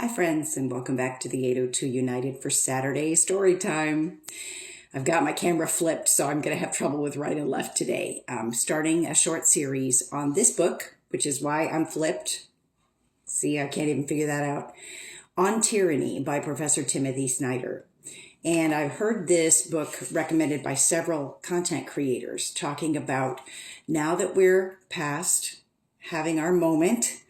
Hi friends, and welcome back to the 802 United for Saturday story time. I've got my camera flipped, so I'm going to have trouble with right and left today. I'm starting a short series on this book, which is why I'm flipped. See, I can't even figure that out. On Tyranny by Professor Timothy Snyder. And I've heard this book recommended by several content creators talking about now that we're past having our moment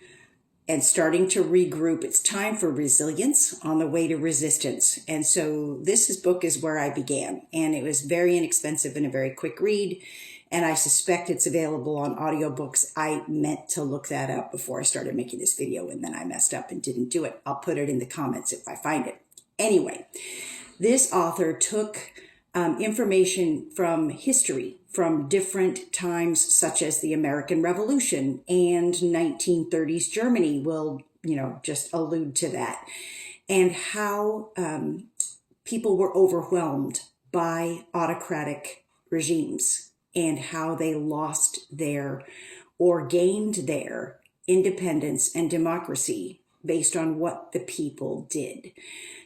and starting to regroup, it's time for resilience on the way to resistance. And so this book is where I began, and it was very inexpensive and a very quick read. And I suspect it's available on audiobooks. I meant to look that up before I started making this video, and then I messed up and didn't do it. I'll put it in the comments if I find it. Anyway, this author took information from history, from different times such as the American Revolution and 1930s Germany will, just allude to that, and how people were overwhelmed by autocratic regimes and how they lost their or gained their independence and democracy based on what the people did.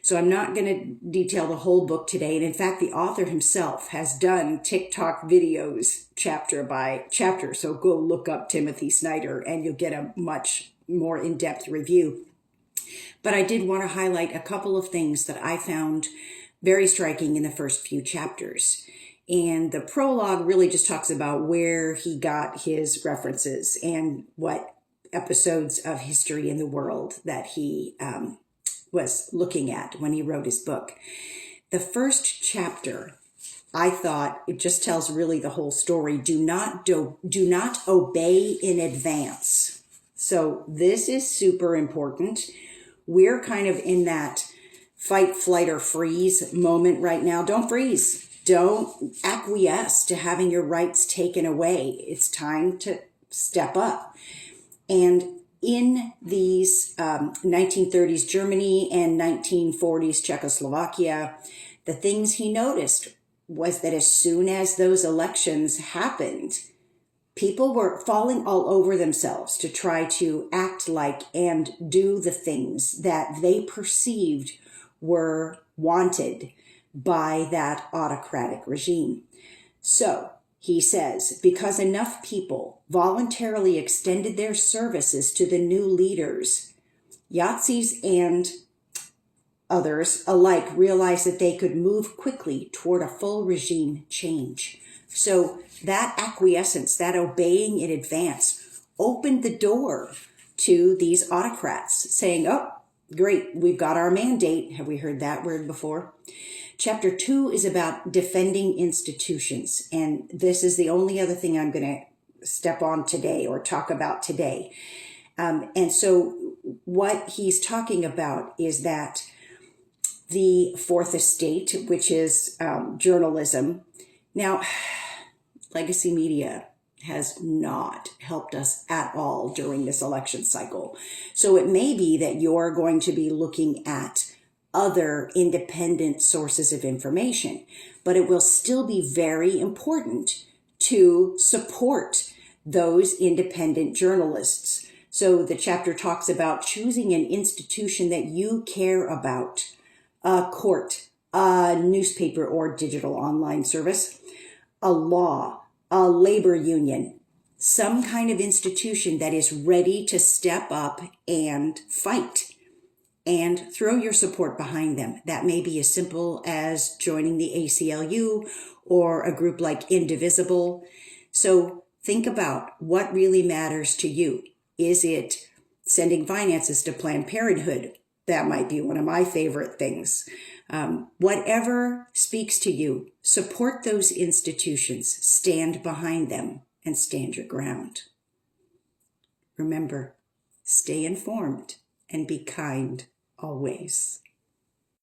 So I'm not going to detail the whole book today. And in fact, the author himself has done TikTok videos chapter by chapter. So go look up Timothy Snyder and you'll get a much more in-depth review. But I did want to highlight a couple of things that I found very striking in the first few chapters. And the prologue really just talks about where he got his references and what episodes of history in the world that he was looking at when he wrote his book. The first chapter, I thought it just tells really the whole story. Do not obey in advance. So this is super important. We're kind of in that fight, flight, or freeze moment right now. Don't freeze. Don't acquiesce to having your rights taken away. It's time to step up. And in these 1930s Germany and 1940s Czechoslovakia, the things he noticed was that as soon as those elections happened, people were falling all over themselves to try to act like and do the things that they perceived were wanted by that autocratic regime. So he says, because enough people voluntarily extended their services to the new leaders, Yazidis and others alike realized that they could move quickly toward a full regime change. So that acquiescence, that obeying in advance, opened the door to these autocrats saying, oh, great, we've got our mandate. Have we heard that word before? Chapter 2 is about defending institutions, and this is the only other thing I'm going to step on today or talk about today. And so what he's talking about is that the fourth estate, which is journalism. Now, legacy media has not helped us at all during this election cycle. So it may be that you're going to be looking at other independent sources of information, but it will still be very important to support those independent journalists. So the chapter talks about choosing an institution that you care about, a court, a newspaper or digital online service, a law, a labor union, some kind of institution that is ready to step up and fight and throw your support behind them. That may be as simple as joining the ACLU or a group like Indivisible. So think about what really matters to you. Is it sending finances to Planned Parenthood? That might be one of my favorite things. Whatever speaks to you, support those institutions, stand behind them, and stand your ground. Remember, stay informed and be kind always.